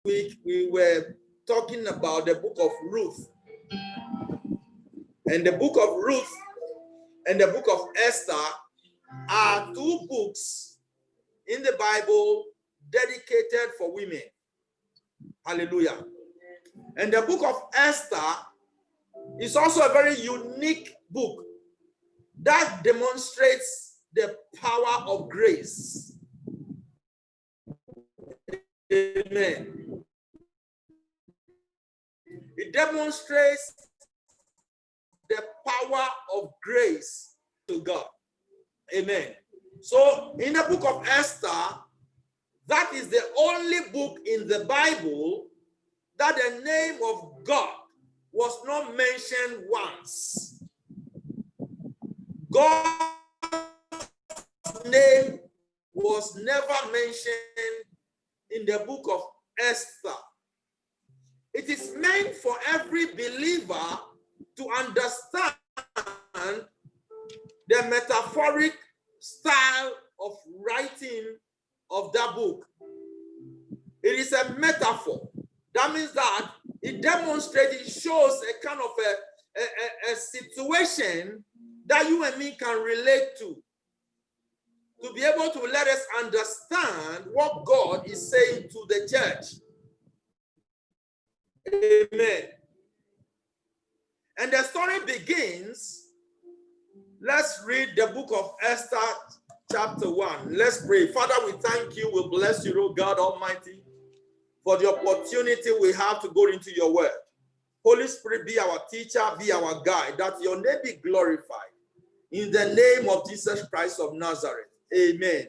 week we were talking about the book of Ruth. And the book of Ruth and the book of Esther are two books in the Bible dedicated for women. Hallelujah. And the book of Esther is also a very unique book that demonstrates the power of grace. Amen. It demonstrates the power of grace to God. Amen. So in the book of Esther, that is the only book in the Bible that the name of God was not mentioned once. God's name was never mentioned in the book of Esther. It is meant for every believer to understand the metaphoric style of writing of that book. It is a metaphor. That means that it demonstrates, it shows a kind of a situation that you and me can relate to be able to let us understand what God is saying to the church. Amen. And the story begins. Let's read the book of Esther, chapter 1. Let's pray. Father, we thank you. We bless you, Lord God Almighty, for the opportunity we have to go into your word. Holy Spirit, be our teacher, be our guide, that your name be glorified. In the name of Jesus Christ of Nazareth. Amen.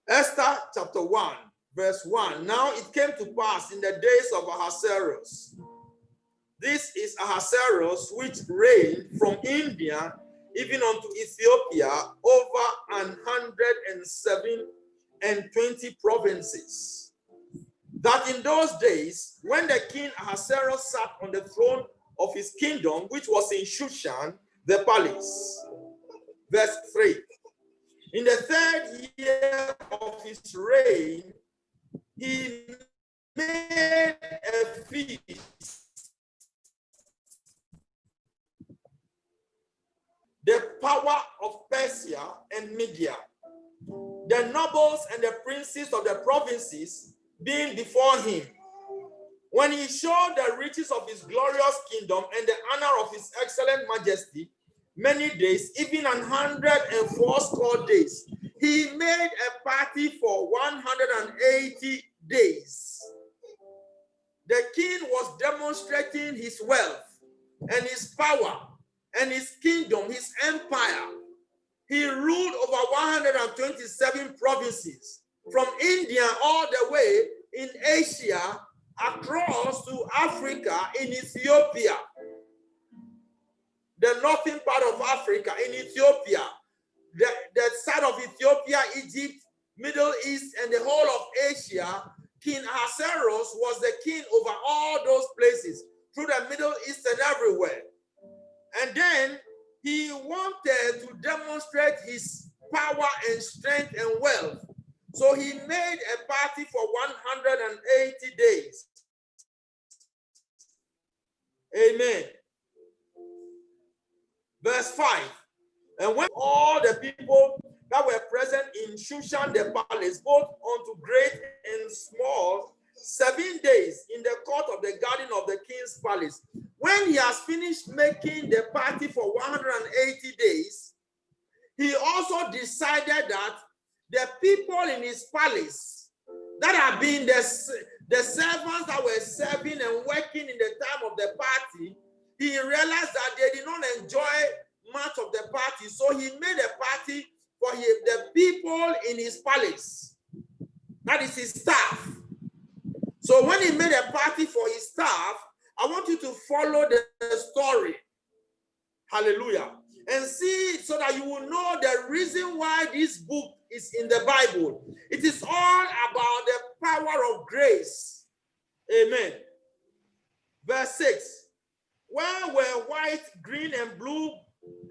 Esther chapter 1, verse 1. Now it came to pass in the days of Ahasuerus. This is Ahasuerus, which reigned from India even unto Ethiopia over 127 provinces. That in those days, when the king Ahasuerus sat on the throne of his kingdom, which was in Shushan, the palace. Verse 3. In the 3rd year of his reign, he made a feast. The power of Persia and Media, the nobles and the princes of the provinces being before him. When he showed the riches of his glorious kingdom and the honor of his excellent majesty, many days, even 180 days, he made a party for 180 days. The king was demonstrating his wealth and his power and his kingdom, his empire. He ruled over 127 provinces, from India all the way in Asia, across to Africa, in Ethiopia, the northern part of Africa, in Ethiopia, the side of Ethiopia, Egypt, Middle East, and the whole of Asia. King Ahasuerus was the king over all those places, through the Middle East and everywhere. And then he wanted to demonstrate his power and strength and wealth. So he made a party for 180 days. Amen. Verse 5. And when all the people that were present in Shushan the palace, both unto great and small, 7 days in the court of the garden of the king's palace. When he has finished making the party for 180 days, he also decided that the people in his palace that have been the servants that were serving and working in the time of the party, he realized that they did not enjoy much of the party. So he made a party for the people in his palace. That is his staff. So when he made a party for his staff, I want you to follow the story. Hallelujah. And see, so that you will know the reason why this book is in the Bible. It is all about the power of grace. Amen. Verse 6. Where were white, green, and blue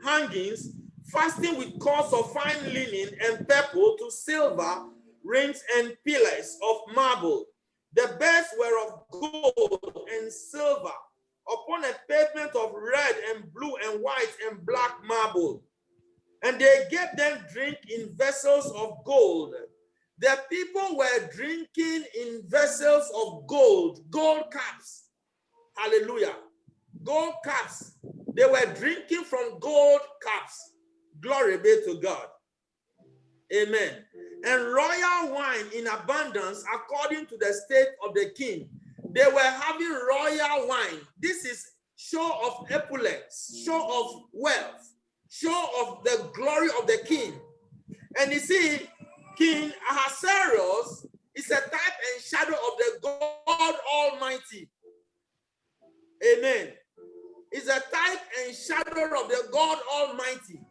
hangings, fastened with cords of fine linen and purple, to silver rings and pillars of marble, The beds were of gold and silver, upon a pavement of red and blue and white and black marble. And they gave them drink in vessels of gold. The people were drinking in vessels of gold, gold cups. Hallelujah. Gold cups. They were drinking from gold cups. Glory be to God. Amen. And royal wine in abundance according to the state of the king. They were having royal wine. This is show of opulence, show of wealth, show of the glory of the king. And you see, King Ahasuerus is a type and shadow of the God Almighty. Amen. Is a type and shadow of the God Almighty.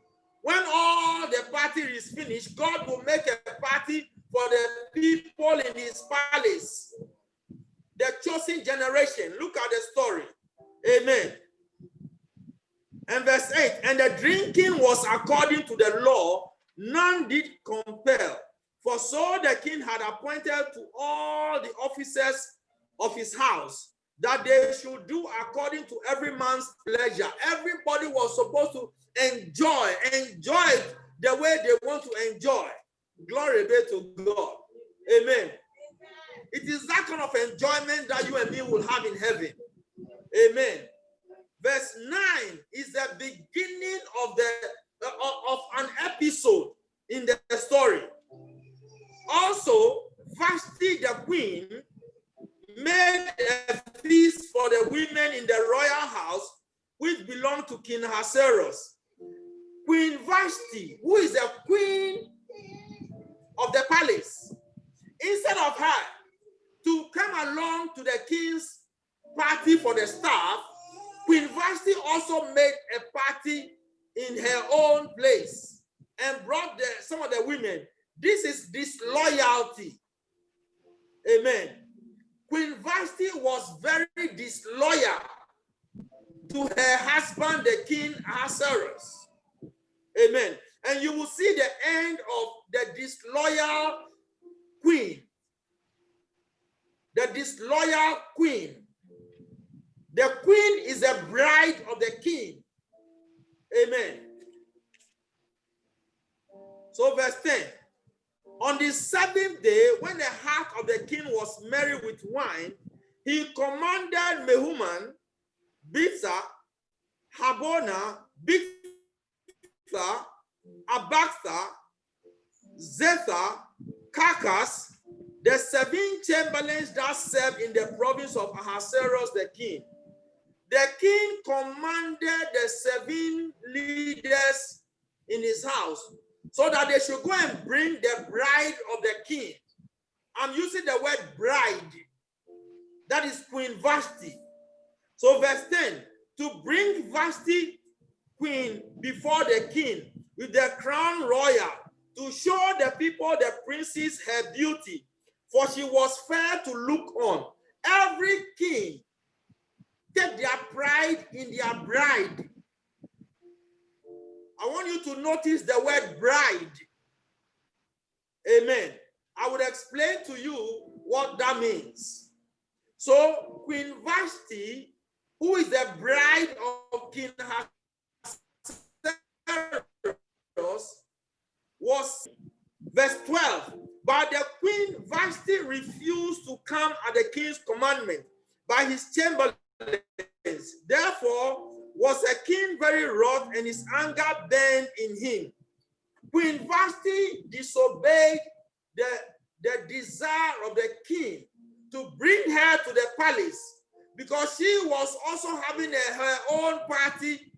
When all the party is finished, God will make a party for the people in his palace. The chosen generation. Look at the story. Amen. And verse 8, and the drinking was according to the law, none did compel. For so the king had appointed to all the officers of his house that they should do according to every man's pleasure. Everybody was supposed to enjoy it the way they want to enjoy. Glory be to God. Amen. It is that kind of enjoyment that you and me will have in heaven. Amen. Verse 9 is the beginning of an episode in the story. Also, Vashti the queen made a feast for the women in the royal house, which belonged to King Ahasuerus. Queen Vashti, who is the queen of the palace, instead of her to come along to the king's party for the staff, Queen Vashti also made a party in her own place and brought some of the women. This is disloyalty. Amen. Queen Vashti was very disloyal to her husband, the King Ahasuerus. Amen. And you will see the end of the disloyal queen. The disloyal queen. The queen is a bride of the king. Amen. So verse 10. On the 7th day, when the heart of the king was merry with wine, he commanded Mehuman, Biztha, Harbona, Bigtha, Abagtha, Zethar, Carkas, the 7 chamberlains that served in the province of Ahasuerus the king. The king commanded the 7 leaders in his house so that they should go and bring the bride of the king. I'm using the word bride. That is Queen Vashti. So verse 10, to bring Vashti, queen, before the king with the crown royal, to show the people, the princess, her beauty, for she was fair to look on. Every king take their pride in their bride. I want you to notice the word bride. Amen. I will explain to you what that means. So Queen Vashti, who is the bride of King Ahasuerus, was verse 12. But the Queen Vashti refused to come at the king's commandment by his chamberlains. Therefore was the king very wroth, and his anger burned in him. Queen Vashti disobeyed the desire of the king to bring her to the palace, because she was also having her own party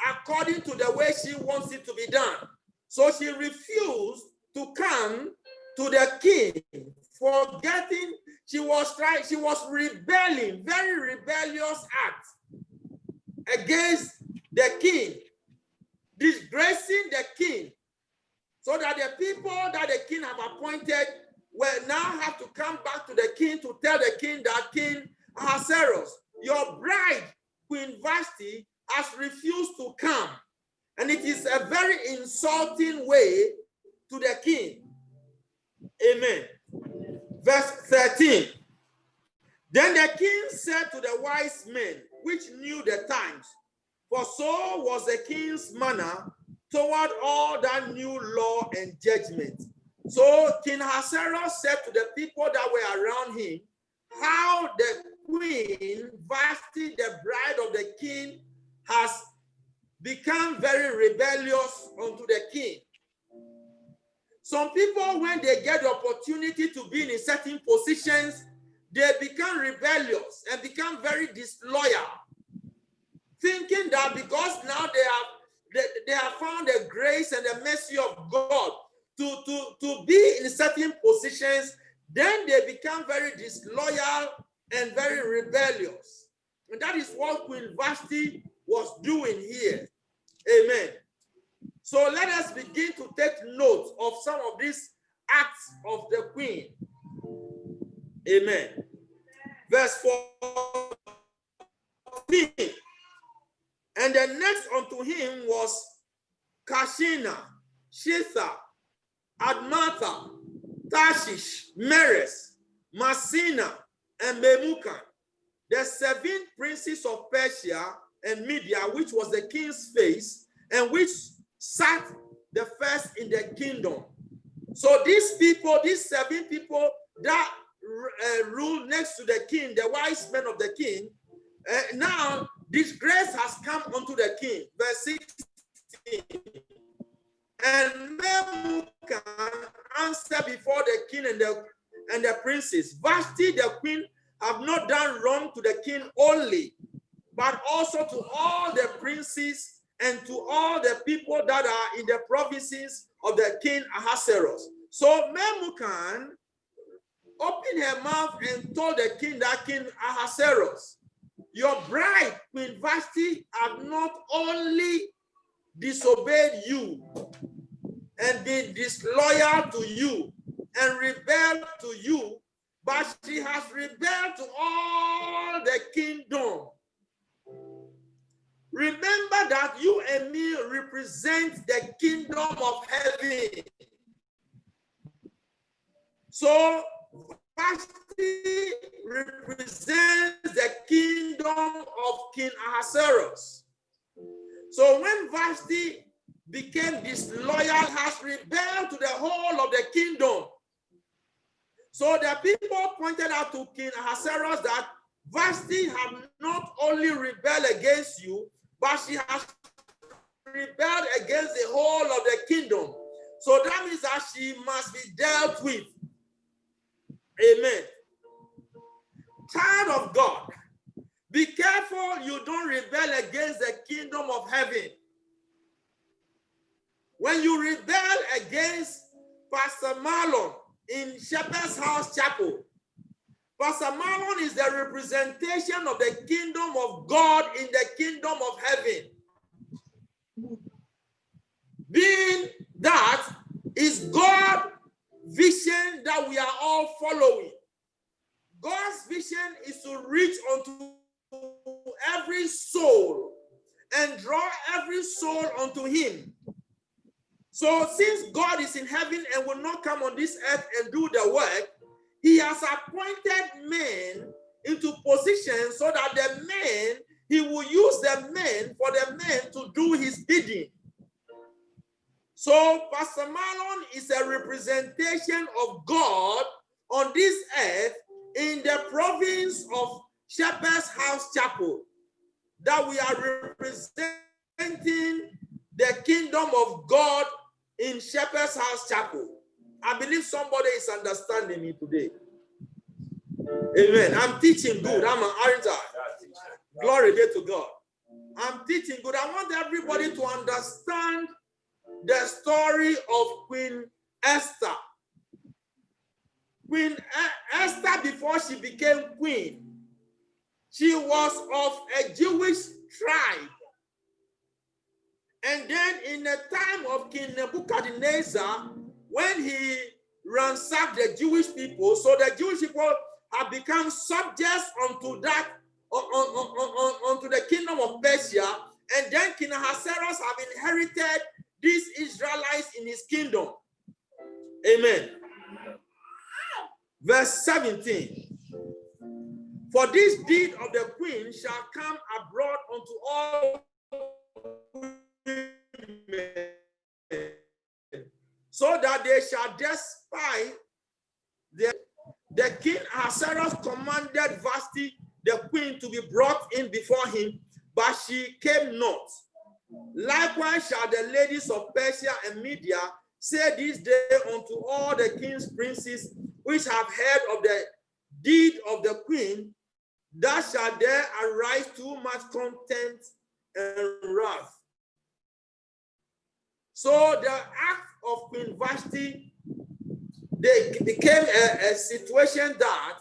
according to the way she wants it to be done. So she refused to come to the king, forgetting she was rebelling, very rebellious act against the king, disgracing the king, so that the people that the king have appointed will now have to come back to the king to tell the king that King Ahasuerus, your bride, Queen Vashti, has refused to come. And it is a very insulting way to the king. Amen. Verse 13. Then the king said to the wise men, which knew the times, for so was the king's manner toward all that knew law and judgment. So King Ahasuerus said to the people that were around him, how the queen Vashti, the bride of the king, has become very rebellious unto the king. Some people, when they get the opportunity to be in certain positions, they become rebellious and become very disloyal, thinking that because now they have found the grace and the mercy of God to be in certain positions, then they become very disloyal and very rebellious. And that is what Queen Vashti was doing here. Amen. So let us begin to take note of some of these acts of the queen. Amen. Verse 14. And the next unto him was Kashina, Shetha, Admatha, Tarshish, Meres, Masina, and Memucan, the 7 princes of Persia and Media, which was the king's face, and which sat the first in the kingdom. So these people, these 7 people that ruled next to the king, the wise men of the king, now disgrace has come unto the king. Verse 16. And Memucan answered before the king and the princes, Vashti the queen have not done wrong to the king only, but also to all the princes and to all the people that are in the provinces of the king Ahasuerus. So Memucan opened her mouth and told the king, that King Ahasuerus, your bride, Queen Vashti, have not only disobeyed you and been disloyal to you and rebelled to you, but she has rebelled to all the kingdom. Remember that you and me represent the kingdom of heaven. So Vashti represents the kingdom of King Ahasuerus. So when Vashti became disloyal, has rebelled to the whole of the kingdom. So the people pointed out to King Ahasuerus that Vashti have not only rebelled against you, but she has rebelled against the whole of the kingdom. So that means that she must be dealt with. Amen. Child of God, be careful you don't rebel against the kingdom of heaven. When you rebel against Pastor Marlon in Shepherd's House Chapel, Pastor Marlon is the representation of the kingdom of God in the kingdom of heaven. Being that is God's vision that we are all following. God's vision is to reach unto every soul and draw every soul unto him. So since God is in heaven and will not come on this earth and do the work, he has appointed men into position so that the men, he will use the men for the men to do his bidding. So Pastor Marlon is a representation of God on this earth in the province of Shepherd's House Chapel, that we are representing the kingdom of God in Shepherd's House Chapel. I believe somebody is understanding me today. Amen. I'm teaching good. I'm an Arita. Glory be to God. I'm teaching good. I want everybody to understand the story of Queen Esther. Queen Esther, before she became queen, she was of a Jewish tribe. And then in the time of King Nebuchadnezzar, when he ransacked the Jewish people, so the Jewish people have become subjects unto that, unto the kingdom of Persia, and then King Ahasuerus have inherited these Israelites in his kingdom. Amen. Verse 17. For this deed of the queen shall come abroad unto all women, so that they shall despise the king Ahasuerus commanded Vashti the queen to be brought in before him, but she came not. Likewise shall the ladies of Persia and Media say this day unto all the king's princes which have heard of the deed of the queen, that shall there arise too much contempt and wrath. So the act of Queen Vashti, they became a situation that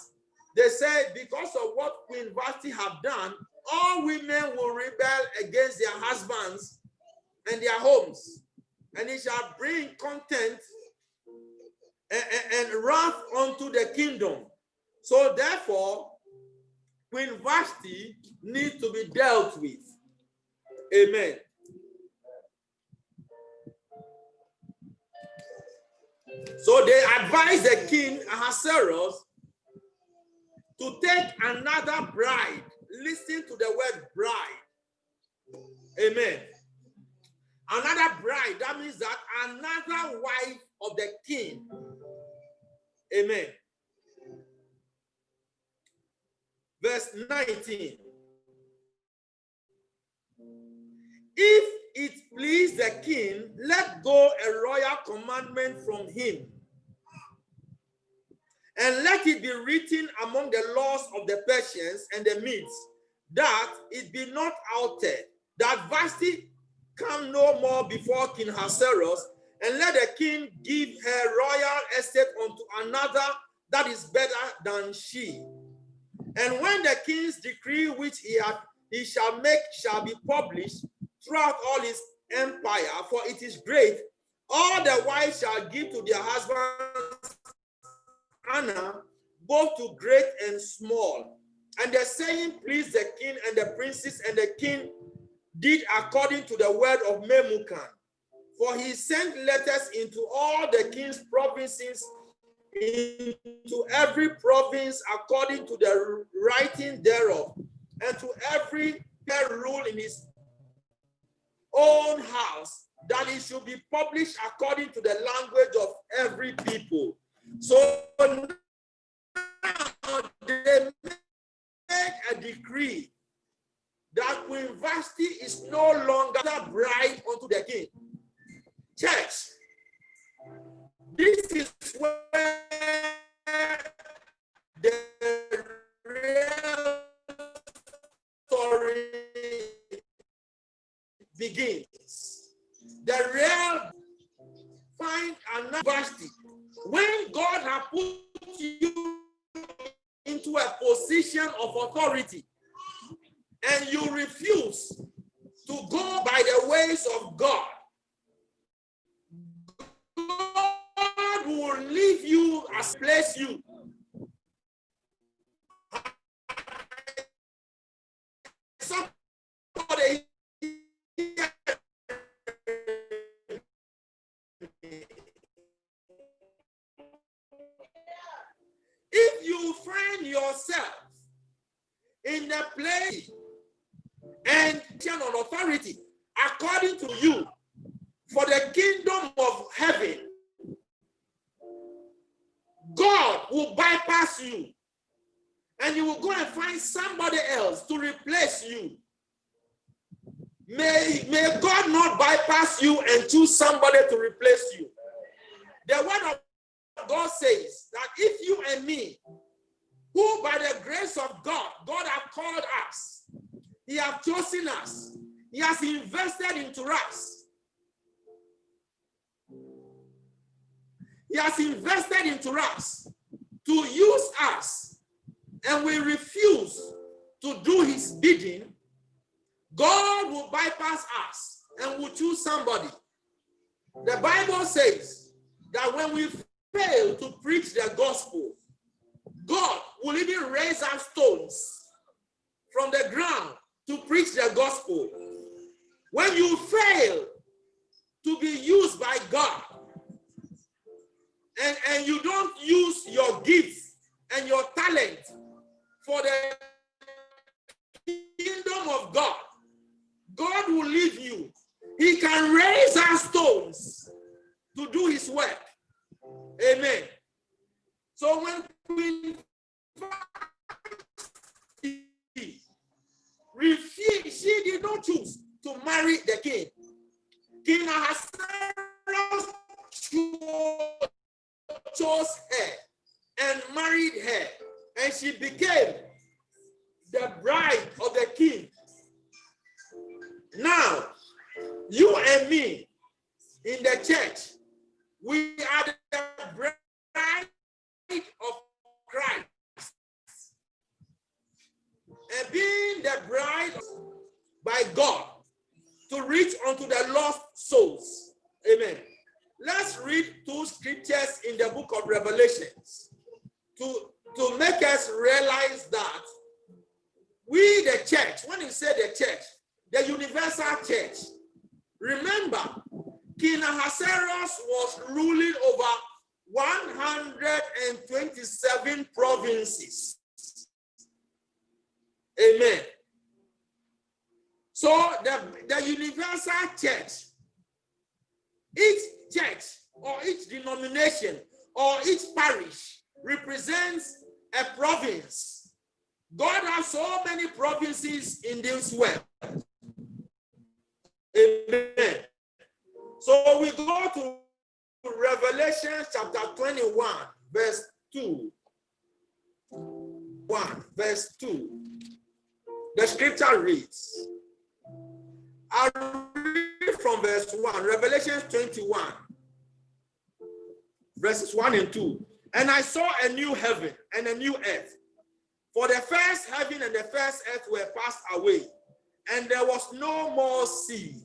they said because of what Queen Vashti have done, all women will rebel against their husbands and their homes, and it shall bring contempt and wrath unto the kingdom. So therefore, Queen Vashti needs to be dealt with. Amen. So they advised the king Ahasuerus to take another bride. Listen to the word bride. Amen. Another bride, that means that another wife of the king. Amen. Verse 19. If it please the king, let go a royal commandment from him, and let it be written among the laws of the Persians and the Medes, that it be not altered, that Vashti come no more before King Ahasuerus, and let the king give her royal estate unto another that is better than she. And when the king's decree which he shall make shall be published throughout all his empire, for it is great, all the wives shall give to their husbands honor, both to great and small. And the saying pleased the king and the princes, and the king did according to the word of Memucan. For he sent letters into all the king's provinces, into every province according to the writing thereof, and to every rule in his own house, that it should be published according to the language of every people. So now they make a decree that Queen Vashti is no longer the bride unto the king. Church, this is where the real story begins. The real find another Vashti. When God has put you into a position of authority and you refuse to go by the ways of God, God will leave you as place you. Somebody if you find yourself in the place and on authority according to you for the kingdom of heaven, God will bypass you and you will go and find somebody else to replace you. May God not bypass you and choose somebody to replace you. The word of God says that if you and me, who by the grace of God has called us, he has chosen us, he has invested into us, he has invested into us to use us, and we refuse to do his bidding, God will bypass us and will choose somebody. The Bible says that when we fail to preach the gospel, God will even raise up stones from the ground to preach the gospel. When you fail to be used by God, and you don't use your gifts and your talent for the kingdom of God, God will leave you. He can raise our stones to do his work. Amen. So when Queen refused, she did not choose to marry the king. King Ahasuerus chose her and married her, and she became the bride of the king. Now, you and me in the church, we are the bride of Christ. And being the bride by God to reach unto the lost souls. Amen. Let's read 2 scriptures in the book of Revelations to make us realize that we, the church, when you say the church, the universal church, remember, King Ahasuerus was ruling over 127 provinces. Amen. So the universal church, each church or each denomination or each parish represents a province. God has so many provinces in this world. Amen. So we go to Revelation chapter 21, verse 2. 1, verse 2. The scripture reads, I'll read from verse 1, Revelation 21, verses 1 and 2. And I saw a new heaven and a new earth. For the first heaven and the first earth were passed away, and there was no more sea.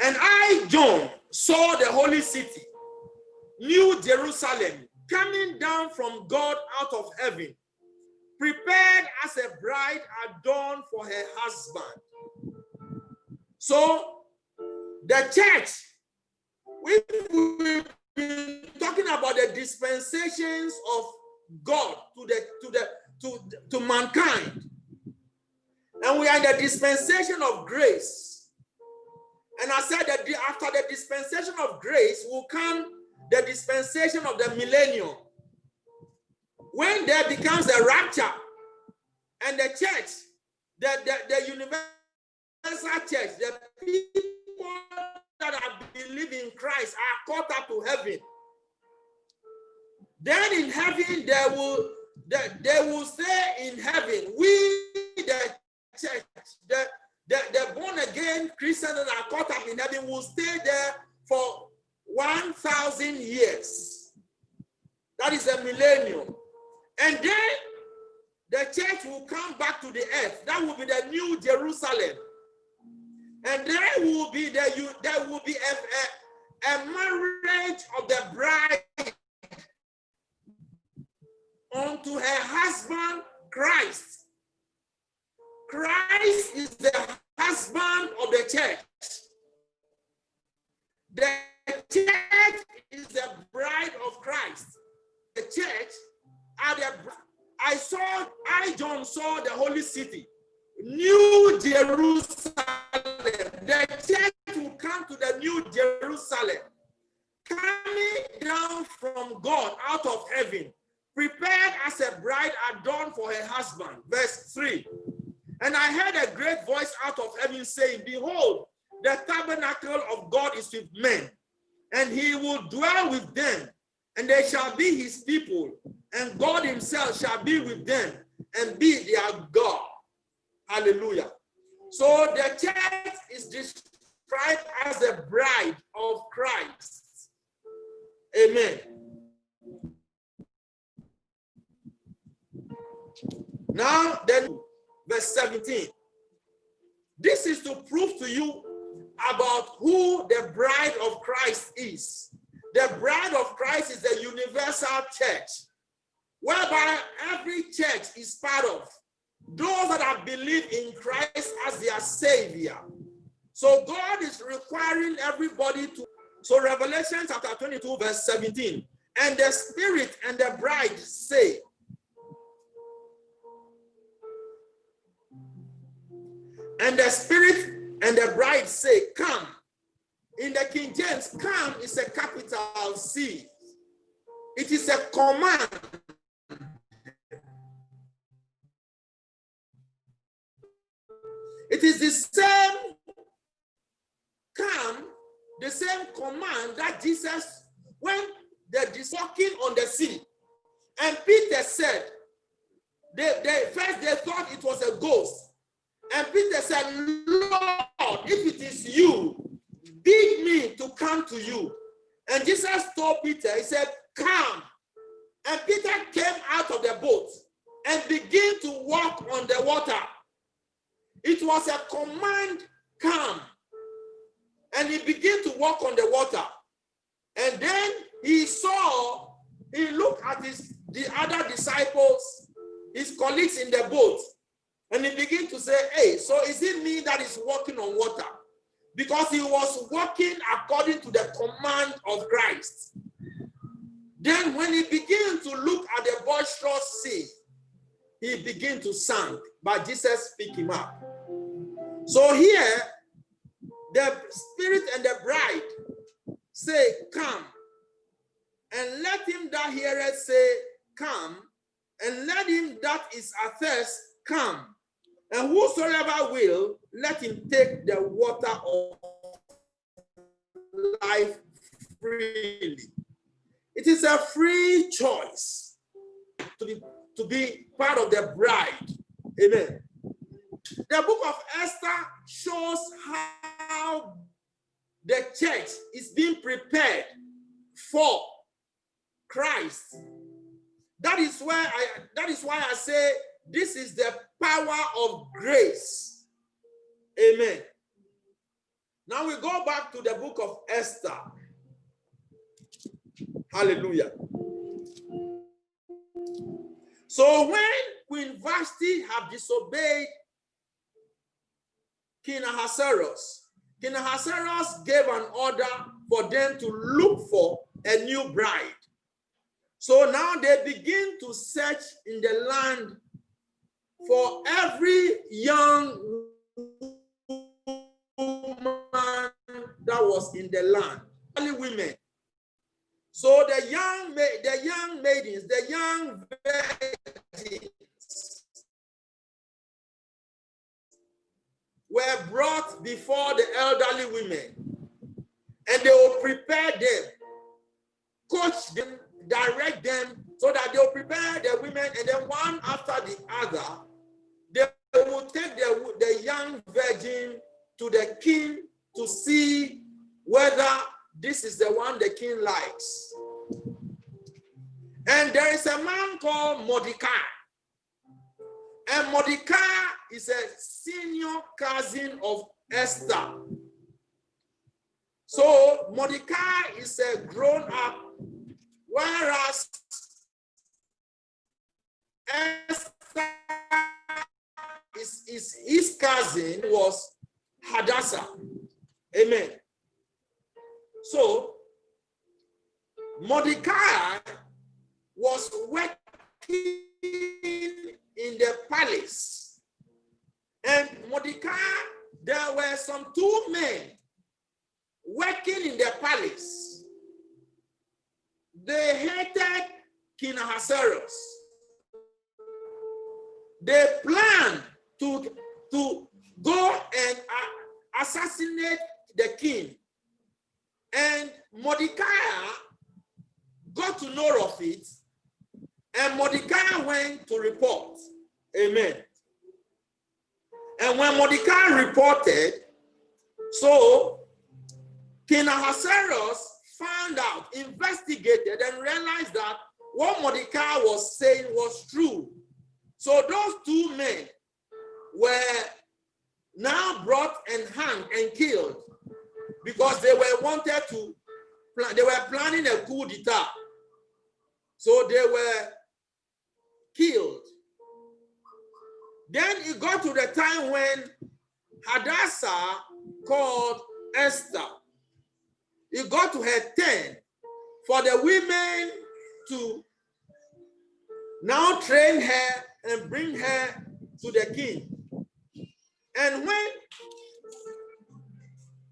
And I, John, saw the holy city, New Jerusalem, coming down from God out of heaven, prepared as a bride adorned for her husband. So, the church, we've been talking about the dispensations of God to mankind, and we are in the dispensation of grace. And I said that after the dispensation of grace will come the dispensation of the millennium, when there becomes a rapture, and the church, the universal church, the people that believe in Christ are caught up to heaven. Then in heaven they will say in heaven, we the church, the born again Christians that are caught up in heaven will stay there for 1,000 years. That is a millennium. And then the church will come back to the earth. That will be the New Jerusalem. And there will be a marriage of the bride unto her husband Christ. Christ is the husband of the church. The church is the bride of Christ. The church are the John saw the holy city, New Jerusalem. The church will come to the New Jerusalem, coming down from God out of heaven, prepared as a bride adorned for her husband. Verse 3. And I heard a great voice out of heaven saying, behold, the tabernacle of God is with men, and he will dwell with them, and they shall be his people, and God himself shall be with them and be their God. Hallelujah. So the church is described as the bride of Christ. Amen. Now then, verse 17. This is to prove to you about who the bride of Christ is. The bride of Christ is the universal church, whereby every church is part of those that have believed in Christ as their Savior. So God is requiring everybody to. So Revelation chapter 22, verse 17. And the Spirit and the bride say, And the Spirit and the bride say, come. In the King James, come is a capital C. It is a command. It is the same come, the same command that Jesus, when they're walking on the sea, and Peter said, first they thought it was a ghost. And Peter said, Lord, if it is you, bid me to come to you. And Jesus told Peter, he said, come. And Peter came out of the boat and began to walk on the water. It was a command, come. And he began to walk on the water. And then he looked at the other disciples, his colleagues in the boat. And he began to say, hey, so is it me that is walking on water? Because he was walking according to the command of Christ. Then when he began to look at the boisterous sea, he began to sink, but Jesus picked him up. So here, the Spirit and the bride say, come. And let him that heareth say, come. And let him that is athirst come. And whosoever will, let him take the water of life freely. It is a free choice to be part of the bride. Amen. The book of Esther shows how the church is being prepared for Christ. That is why I say this is the power of grace. Amen. Now we go back to the book of Esther. Hallelujah. So when Queen Vashti have disobeyed King Ahasuerus, King Ahasuerus gave an order for them to look for a new bride. So now they begin to search in the land for every young woman that was in the land, only women. So the young maidens, the young virgins were brought before the elderly women, and they will prepare them, coach them, direct them, so that they will prepare the women, and then one after the other, they will take the young virgin to the king to see whether this is the one the king likes. And there is a man called Mordecai. And Mordecai is a senior cousin of Esther. So Mordecai is a grown-up, whereas Esther his cousin was Hadassah. Amen. So Mordecai was working in the palace. And Mordecai, there were some two men working in the palace. They hated King Ahasuerus. They planned to go and assassinate the king. And Mordecai got to know of it, and Mordecai went to report. Amen. And when Mordecai reported, so King Ahasuerus found out, investigated, and realized that what Mordecai was saying was true. So those two men were now brought and hanged and killed because they were planning a coup d'etat. So they were killed. Then it got to the time when Hadassah called Esther. It got to her turn for the women to now train her and bring her to the king. And when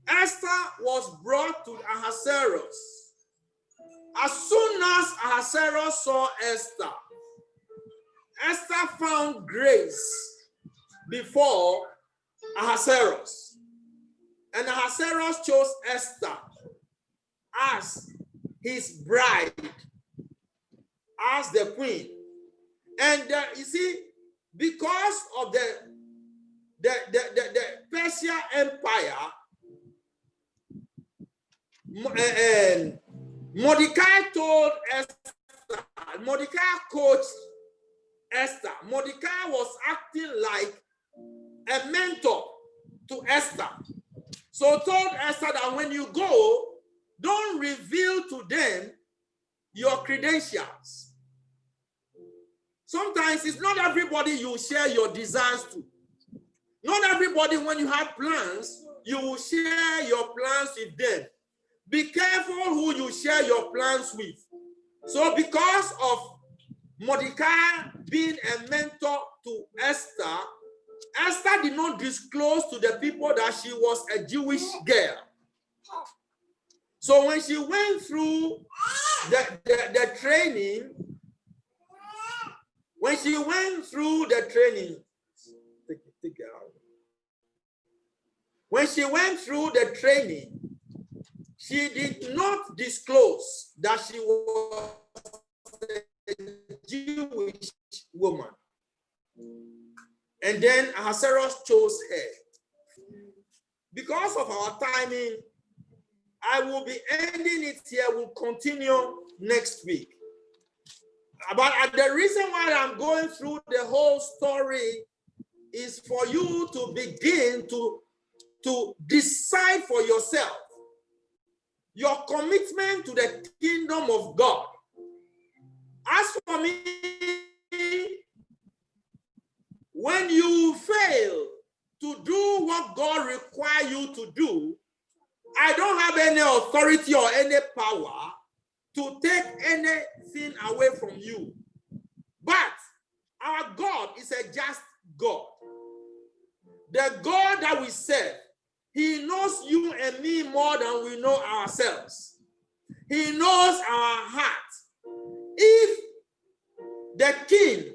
Esther was brought to Ahasuerus, as soon as Ahasuerus saw Esther, Esther found grace before Ahasuerus. And Ahasuerus chose Esther as his bride, as the queen. And you see, because of the Persia Empire, and Mordecai told Esther, Mordecai coached Esther. Mordecai was acting like a mentor to Esther. So told Esther that when you go, don't reveal to them your credentials. Sometimes it's not everybody you share your desires to. Not everybody, when you have plans, you will share your plans with them. Be careful who you share your plans with. So because of Mordecai being a mentor to Esther, Esther did not disclose to the people that she was a Jewish girl. So when she went through the training, take it out. When she went through the training, she did not disclose that she was a Jewish woman. And then Ahasuerus chose her. Because of our timing, I will be ending it here. We'll continue next week. But the reason why I'm going through the whole story is for you to begin to decide for yourself your commitment to the kingdom of God. As for me, when you fail to do what God requires you to do, I don't have any authority or any power to take anything away from you. But our God is a just God. The God that we serve, he knows you and me more than we know ourselves. He knows our heart. If the king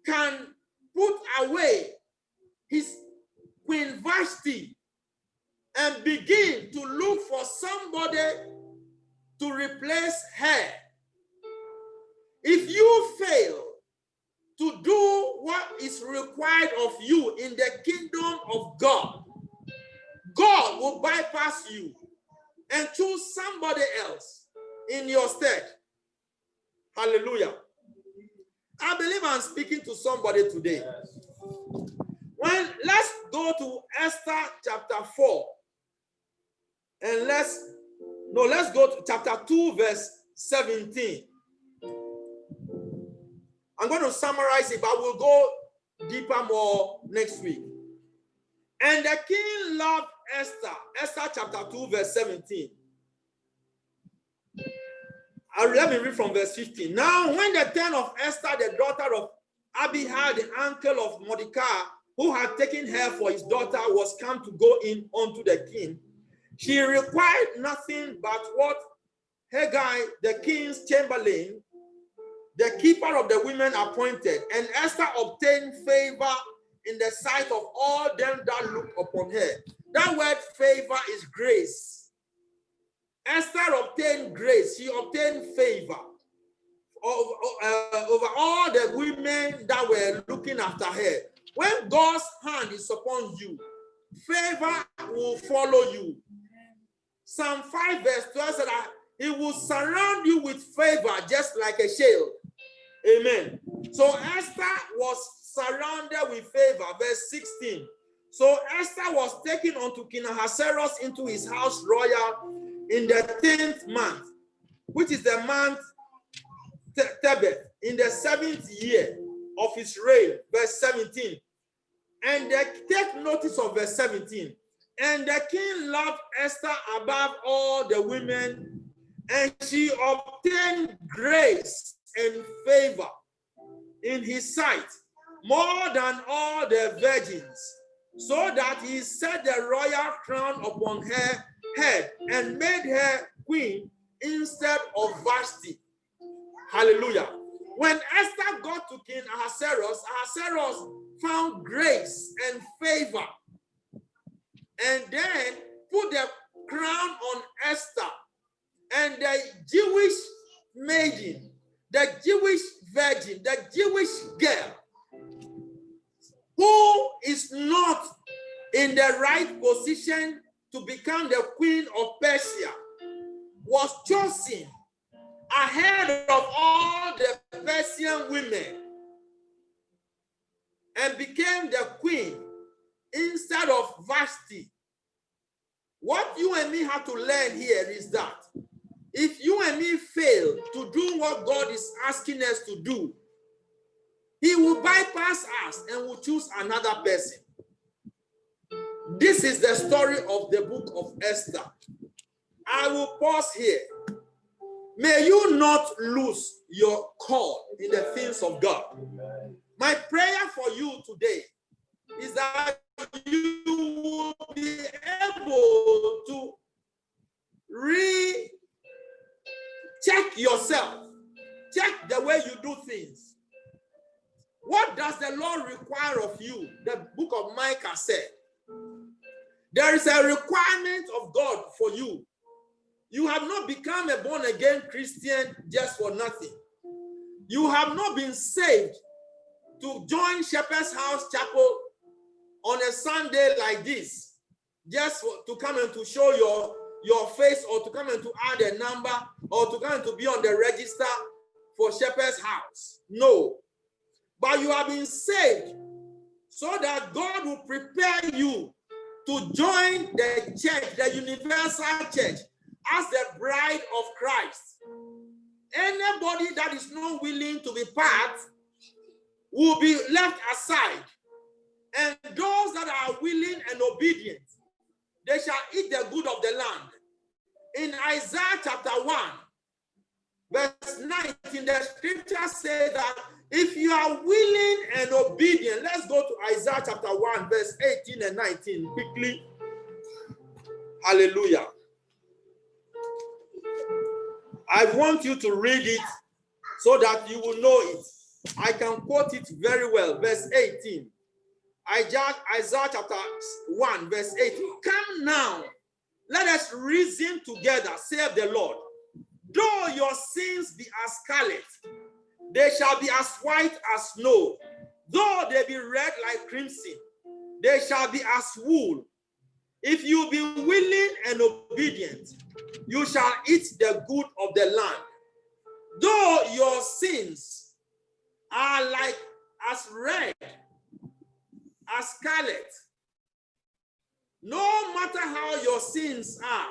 can put away his Queen Vashti and begin to look for somebody to replace her, if you fail to do what is required of you in the kingdom of God, God will bypass you and choose somebody else in your stead. Hallelujah. I believe I'm speaking to somebody today. Let's go to Esther chapter 4. And let's go to chapter 2, verse 17. I'm going to summarize it, but we'll go deeper more next week. And the king loved Esther. Esther chapter 2, verse 17. Let me read from verse 15. Now, when the turn of Esther, the daughter of Abihail, the uncle of Mordecai, who had taken her for his daughter, was come to go in unto the king, she required nothing but what Hegai, the king's chamberlain, the keeper of the women, appointed. And Esther obtained favor in the sight of all them that look upon her. That word favor is grace. Esther obtained grace. She obtained favor over all the women that were looking after her. When God's hand is upon you, favor will follow you. Psalm 5 verse 12 said that he will surround you with favor just like a shield. Amen. So Esther was surrounded with favor. Verse 16. So Esther was taken unto King Ahasuerus into his house royal in the 10th month, which is the month Tebeth, in the 7th year of his reign. Verse 17. And take notice of verse 17. And the king loved Esther above all the women, and she obtained grace and favor in his sight more than all the virgins so that he set the royal crown upon her head and made her queen instead of Vashti. Hallelujah. When Esther got to King Ahasuerus, Ahasuerus found grace and favor, and then put the crown on Esther, and the Jewish maiden, the Jewish virgin, the Jewish girl, who is not in the right position to become the queen of Persia, was chosen ahead of all the Persian women and became the queen instead of Vashti. What you and me have to learn here is that if you and me fail to do what God is asking us to do, he will bypass us and will choose another person. This is the story of the book of Esther. I will pause here. May you not lose your call in the things of God. My prayer for you today is that you will be able to check yourself, check the way you do things. What does the Lord require of you? The book of Micah said, there is a requirement of God for you. You have not become a born-again Christian just for nothing. You have not been saved to join Shepherd's House Chapel on a Sunday like this, just to come and to show your face, or to come and to add a number, or to come and to be on the register for Shepherd's House. No. But you have been saved so that God will prepare you to join the church, the universal church, as the bride of Christ. Anybody that is not willing to be part will be left aside. And those that are willing and obedient, they shall eat the good of the land. In Isaiah chapter 1, verse 19, the scripture says that if you are willing and obedient, let's go to Isaiah chapter 1, verse 18 and 19 quickly. Hallelujah. I want you to read it so that you will know it. I can quote it very well. Verse 18. Isaiah chapter 1, verse 18. Come now, let us reason together, saith the Lord. Though your sins be as scarlet, they shall be as white as snow. Though they be red like crimson, they shall be as wool. If you be willing and obedient, you shall eat the good of the land. Though your sins are like as red as scarlet, no matter how your sins are,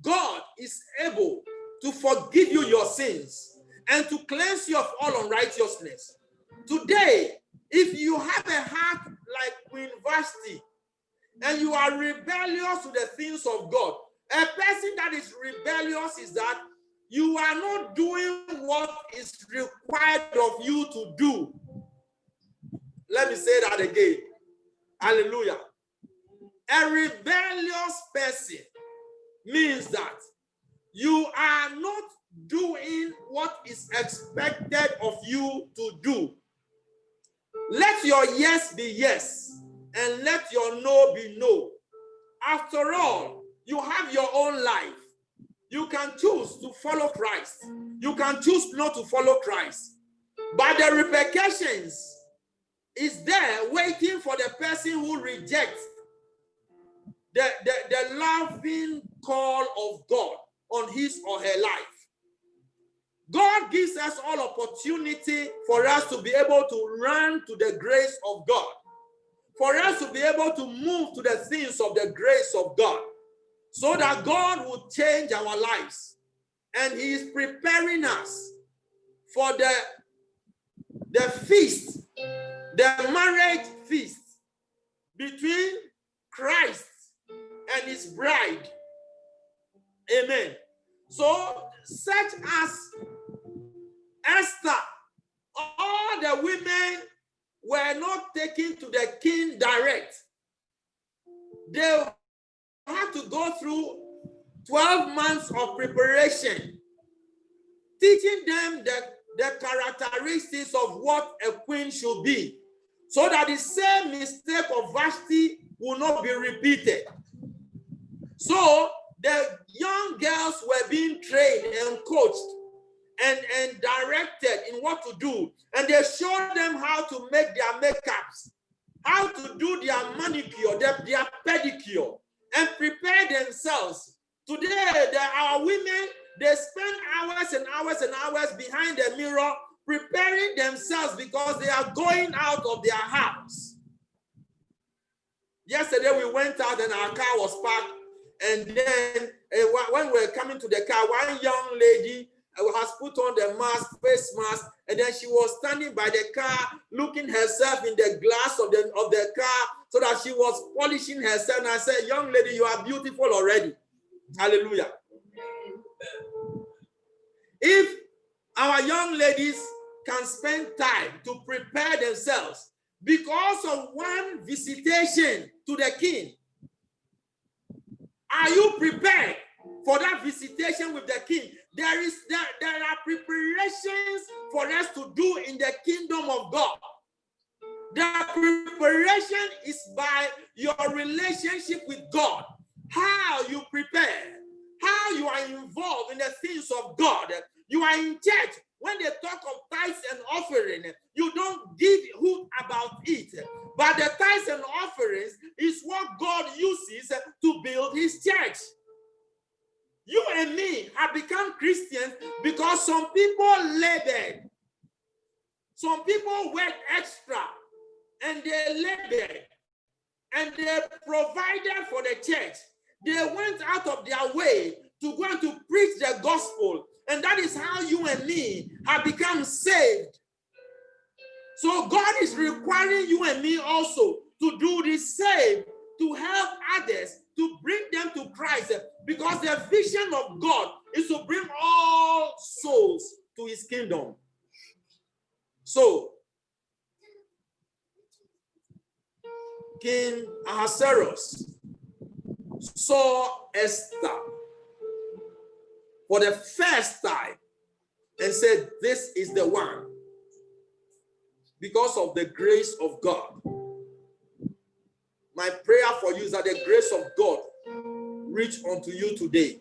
God is able to forgive you your sins and to cleanse you of all unrighteousness. Today, if you have a heart like Queen Vashti and you are rebellious to the things of God, a person that is rebellious is that you are not doing what is required of you to do. Let me say that again. Hallelujah. A rebellious person means that you are not doing what is expected of you to do. Let your yes be yes, and let your no be no. After all, you have your own life. You can choose to follow Christ. You can choose not to follow Christ. But the repercussions is there waiting for the person who rejects the loving call of God on his or her life. God gives us all opportunity for us to be able to run to the grace of God, for us to be able to move to the things of the grace of God, so that God will change our lives. And he is preparing us for the feast, the marriage feast between Christ and his bride. Amen. So, such as Esther, all the women were not taken to the king direct. they had to go through 12 months of preparation, teaching them the characteristics of what a queen should be, so that the same mistake of Vashti will not be repeated. So the young girls were being trained and coached and directed in what to do. And they showed them how to make their makeups, how to do their manicure, their pedicure, and prepare themselves. Today, our women, they spend hours and hours and hours behind the mirror preparing themselves because they are going out of their house. Yesterday, we went out and our car was parked. And then when we were coming to the car, one young lady has put on the mask, face mask, and then she was standing by the car, looking herself in the glass of the car, so that she was polishing herself. And I said, young lady, you are beautiful already. Hallelujah. If our young ladies can spend time to prepare themselves because of one visitation to the king, are you prepared for that visitation with the king? There are preparations for us to do in the kingdom of God. The preparation is by your relationship with God. How you prepare, how you are involved in the things of God. You are in church. When they talk of tithes and offering, you don't give hoot about it. But the tithes and offerings is what God uses to build his church. You and me have become Christians because some people labored. Some people worked extra and they labored and they provided for the church. They went out of their way to go and to preach the gospel. And that is how you and me have become saved. So God is requiring you and me also to do the same, to help others, to bring them to Christ. Because the vision of God is to bring all souls to his kingdom. So, King Ahasuerus saw Esther for the first time and said, this is the one, because of the grace of God. My prayer for you is that the grace of God reach unto you today.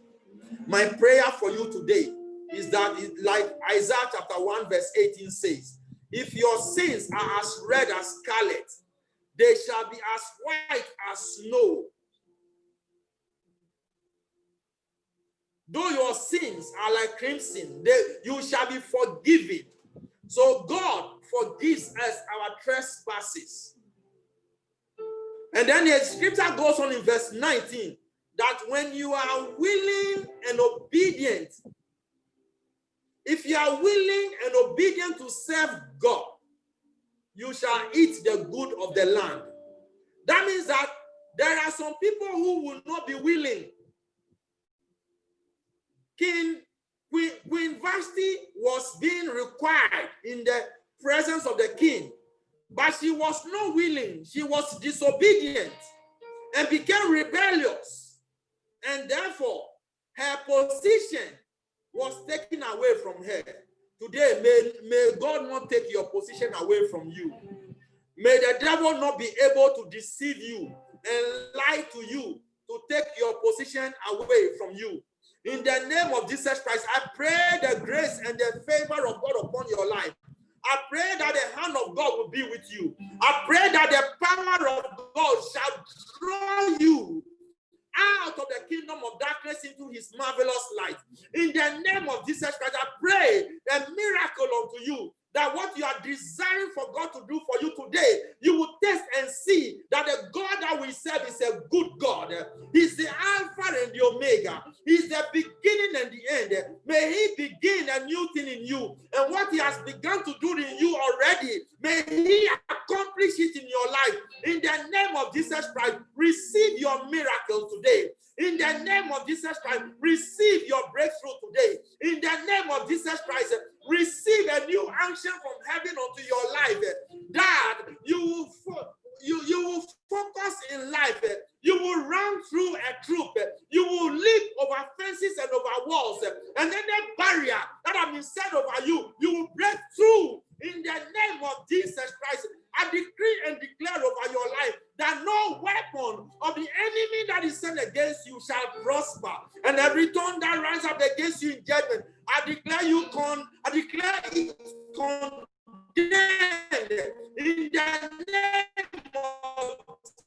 My prayer for you today is that, like Isaiah chapter 1 verse 18 says, if your sins are as red as scarlet, they shall be as white as snow. Though your sins are like crimson, you shall be forgiven. So God forgives us our trespasses. And then the scripture goes on in verse 19, that when you are willing and obedient, if you are willing and obedient to serve God, you shall eat the good of the land. That means that there are some people who will not be willing. Queen Vashti was being required in the presence of the king, but she was not willing. She was disobedient and became rebellious. And therefore, her position was taken away from her. Today, may God not take your position away from you. May the devil not be able to deceive you and lie to you to take your position away from you. In the name of Jesus Christ, I pray the grace and the favor of God upon your life. I pray that the hand of God will be with you. I pray that the power of God shall draw you out of the kingdom of darkness into his marvelous light. In the name of Jesus Christ, I pray a miracle unto you, that what you are desiring for God to do for you today, you will taste and see that the God that we serve is a good God. He's the Alpha and the Omega. He's the beginning and the end. May he begin a new thing in you. And what he has begun to do in you already, may he accomplish it in your life. In the name of Jesus Christ, receive your miracle today. In the name of Jesus Christ, receive your breakthrough today. In the name of Jesus Christ, receive a new unction from heaven onto your life. That you will focus in life. You will a troop. You will leap over fences and over walls. And then the barrier that have been set over you, you will break through in the name of Jesus Christ. I decree and declare over your life that no weapon of the enemy that is sent against you shall prosper. And every tongue that rises up against you in judgment, I declare it condemned in the name of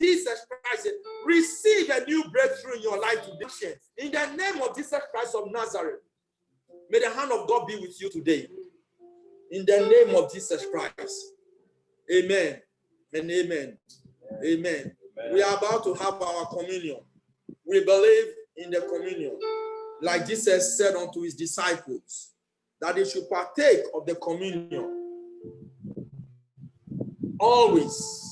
Jesus Christ. Receive a new breakthrough in your life today. In the name of Jesus Christ of Nazareth, may the hand of God be with you today. In the name of Jesus Christ. Amen and amen. Amen. We are about to have our communion. We believe in the communion. Like Jesus said unto his disciples, that they should partake of the communion always